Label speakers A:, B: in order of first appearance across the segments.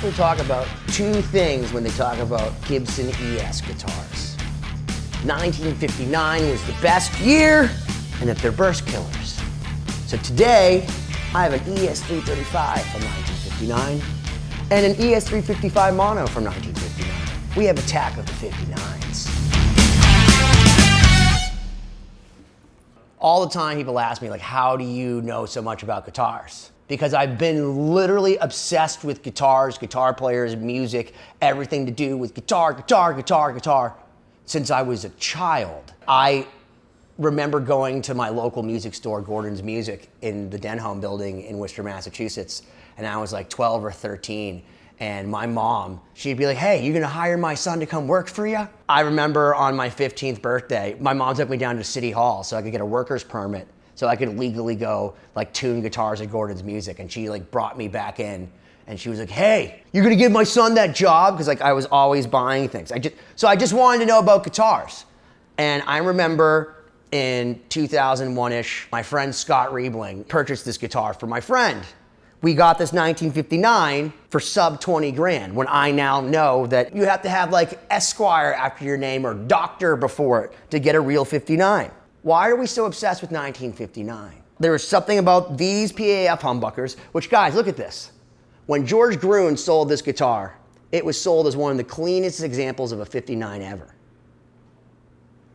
A: People talk about two things when they talk about Gibson ES guitars. 1959 was the best year, and that they're burst killers. So today, I have an ES-335 from 1959 and an ES-355 mono from 1959. We have attack of the 59s. All the time people ask me, like, how do you know so much about guitars? Because I've been literally obsessed with guitars, guitar players, music, everything to do with guitar since I was a child. I remember going to my local music store, Gordon's Music, in the Denholm building in Worcester, Massachusetts, and I was like 12 or 13. And my mom, she'd be like, hey, you gonna hire my son to come work for you? I remember on my 15th birthday, my mom took me down to City Hall so I could get a worker's permit so I could legally go like tune guitars at Gordon's Music. And she like brought me back in and she was like, hey, you're gonna give my son that job? Because like I was always buying things. So I just wanted to know about guitars. And I remember in 2001-ish, my friend Scott Riebling purchased this guitar for my friend. We got this 1959 for sub 20 grand, when I now know that you have to have like Esquire after your name or Doctor before it to get a real 59. Why are we so obsessed with 1959? There was something about these PAF humbuckers, which guys, look at this. When George Gruen sold this guitar, it was sold as one of the cleanest examples of a 59 ever.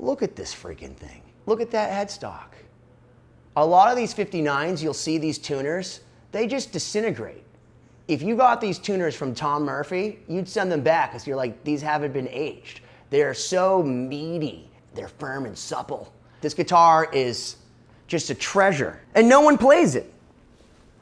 A: Look at this freaking thing. Look at that headstock. A lot of these 59s, you'll see these tuners, they just disintegrate. If you got these tuners from Tom Murphy, you'd send them back because you're like, these haven't been aged. They're so meaty. They're firm and supple. This guitar is just a treasure, and no one plays it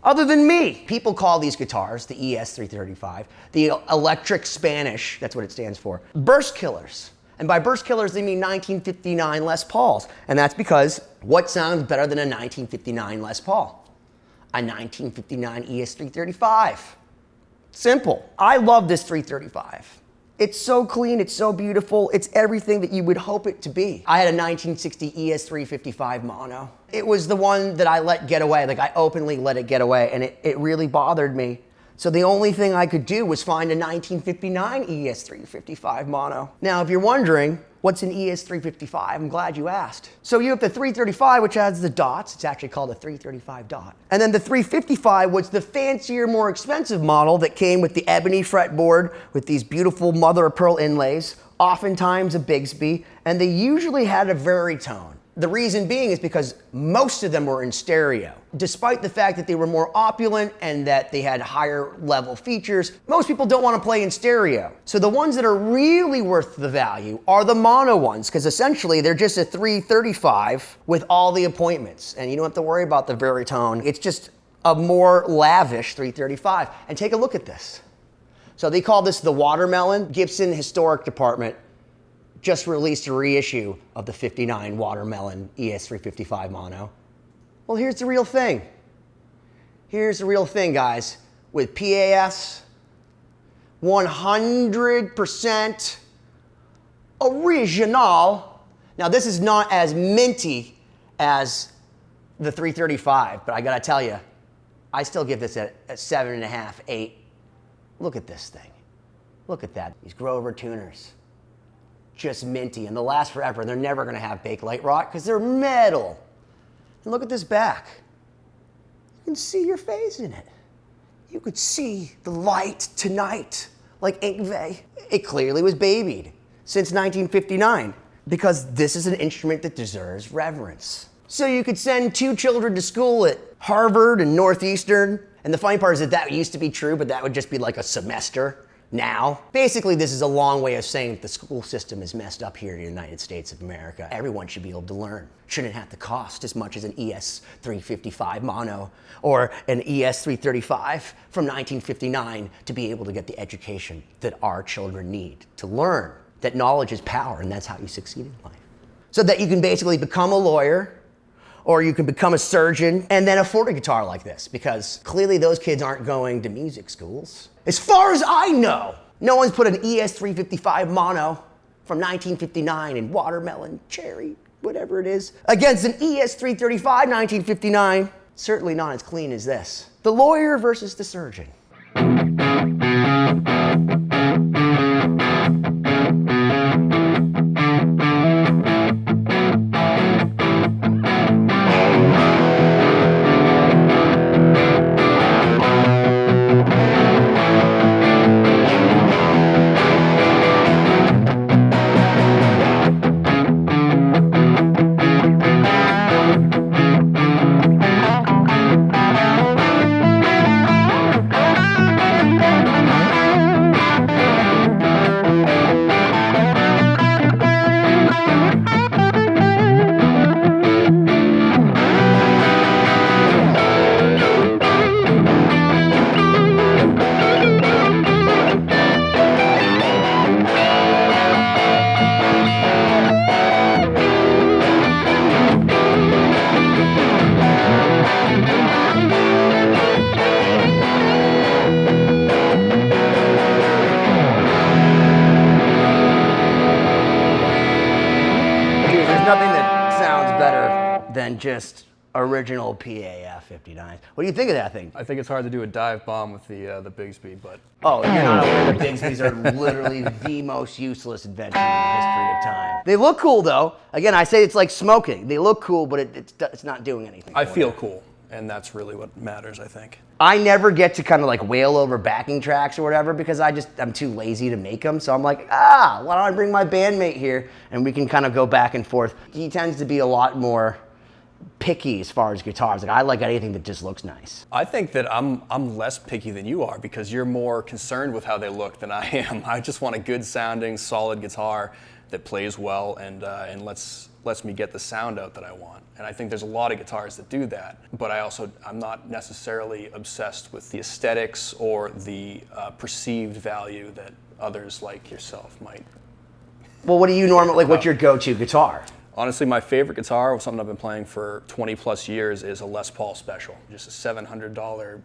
A: other than me. People call these guitars, the ES-335, the electric Spanish, that's what it stands for, burst killers. And by burst killers, they mean 1959 Les Pauls. And that's because what sounds better than a 1959 Les Paul? A 1959 ES-335. Simple. I love this 335. It's so clean, it's so beautiful, it's everything that you would hope it to be. I had a 1960 ES-355 mono. It was the one that I let get away, like I openly let it get away, and it really bothered me. So the only thing I could do was find a 1959 ES-355 mono. Now, if you're wondering, what's an ES-355? I'm glad you asked. So you have the 335, which has the dots. It's actually called a 335 dot. And then the 355 was the fancier, more expensive model that came with the ebony fretboard with these beautiful mother of pearl inlays, oftentimes a Bigsby, and they usually had a veritone. The reason being is because most of them were in stereo. Despite the fact that they were more opulent and that they had higher level features, most people don't want to play in stereo. So the ones that are really worth the value are the mono ones, because essentially they're just a 335 with all the appointments. And you don't have to worry about the veritone. It's just a more lavish 335. And take a look at this. So they call this the Watermelon. Gibson Historic Department just released a reissue of the 59 Watermelon ES-355 mono. Well, here's the real thing. Here's the real thing, guys. With PAS, 100% original. Now, this is not as minty as the 335, but I gotta tell you, I still give this a 7.5, 8. Look at this thing. Look at that. These Grover tuners. Just minty, and they'll last forever. They're never gonna have bakelite rot because they're metal. And look at this back. You can see your face in it. You could see the light tonight, like Yngwie. It clearly was babied since 1959 because this is an instrument that deserves reverence. So you could send 2 children to school at Harvard and Northeastern, and the funny part is that that used to be true, but that would just be like a semester. Now, basically, this is a long way of saying that the school system is messed up here in the United States of America. Everyone should be able to learn. Shouldn't have to cost as much as an ES-355 mono or an ES-335 from 1959 to be able to get the education that our children need to learn that knowledge is power, and that's how you succeed in life. So that you can basically become a lawyer, or you can become a surgeon and then afford a guitar like this, because clearly those kids aren't going to music schools. As far as I know, no one's put an ES-355 mono from 1959 in watermelon, cherry, whatever it is, against an ES-335 1959. Certainly not as clean as this. The lawyer versus the surgeon. Nothing that sounds better than just original PAF 59. What do you think of that thing?
B: I think it's hard to do a dive bomb with the Bigsby, but...
A: Oh, you're not aware that Bigsby's are literally the most useless invention in the history of time. They look cool though. Again, I say it's like smoking. They look cool, but it's not doing anything.
B: I feel cool, and that's really what matters, I think.
A: I never get to kind of like wail over backing tracks or whatever because I'm too lazy to make them. So I'm like, why don't I bring my bandmate here and we can kind of go back and forth. He tends to be a lot more picky as far as guitars. Like I like anything that just looks nice.
B: I think that I'm less picky than you are because you're more concerned with how they look than I am. I just want a good sounding, solid guitar that plays well and lets me get the sound out that I want. And I think there's a lot of guitars that do that, but I'm not necessarily obsessed with the aesthetics or the perceived value that others like yourself might.
A: Well, what do you normally, like what's your go-to guitar?
B: Honestly, my favorite guitar, something I've been playing for 20 plus years, is a Les Paul Special. Just a $700,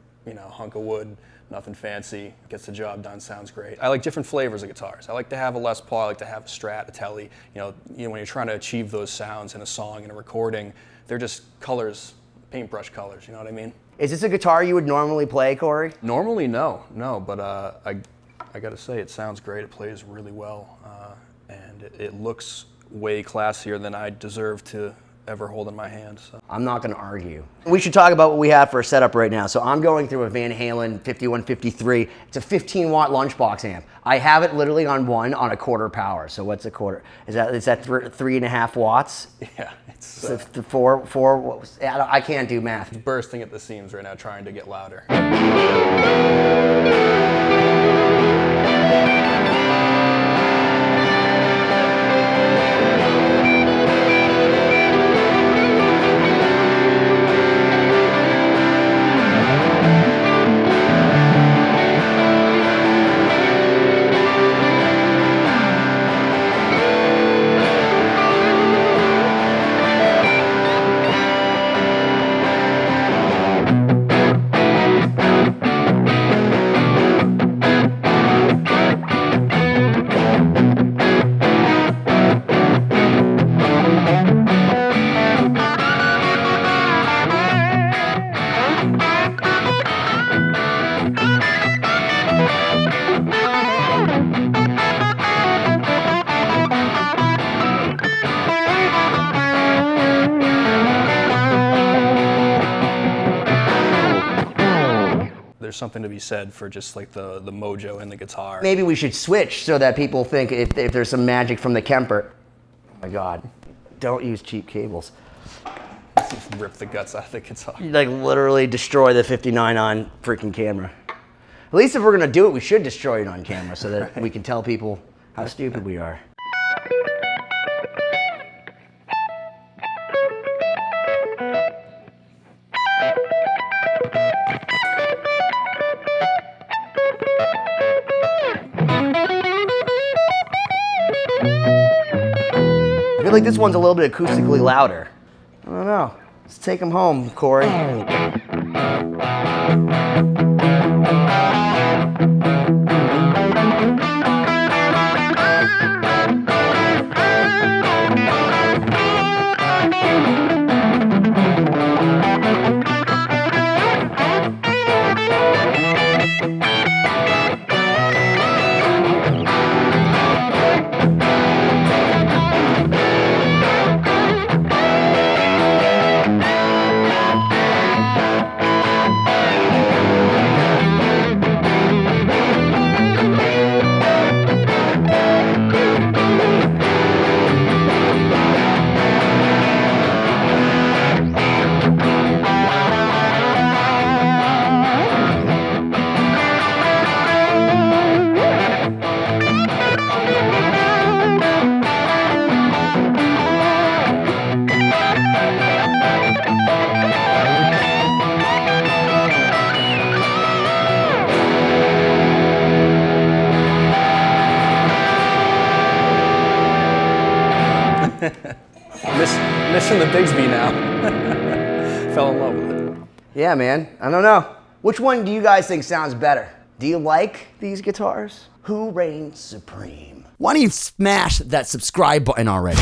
B: hunk of wood, nothing fancy, gets the job done, sounds great. I like different flavors of guitars. I like to have a Les Paul, I like to have a Strat, a Tele. When you're trying to achieve those sounds in a song, in a recording, they're just colors, paintbrush colors, you know what I mean?
A: Is this a guitar you would normally play, Cory?
B: Normally, no, but I gotta say, it sounds great, it plays really well, and it looks way classier than I deserve to ever hold in my hand. So.
A: I'm not going to argue. We should talk about what we have for a setup right now. So I'm going through a Van Halen 5153. It's a 15-watt lunchbox amp. I have it literally on a quarter power. So what's a quarter? Is that 3.5 watts?
B: Yeah, it's
A: four. What was, I can't do math.
B: It's bursting at the seams right now, trying to get louder. There's something to be said for just like the mojo in the guitar.
A: Maybe we should switch so that people think if there's some magic from the Kemper. Oh my God, don't use cheap cables.
B: Just rip the guts out of the guitar.
A: You like literally destroy the 59 on freaking camera. At least if we're gonna do it, we should destroy it on camera so that we can tell people how stupid we are. I feel like this one's a little bit acoustically louder. I don't know. Let's take them home, Cory.
B: pushing the Bigsby now. Fell in love with it.
A: Yeah, man. I don't know. Which one do you guys think sounds better? Do you like these guitars? Who reigns supreme? Why don't you smash that subscribe button already?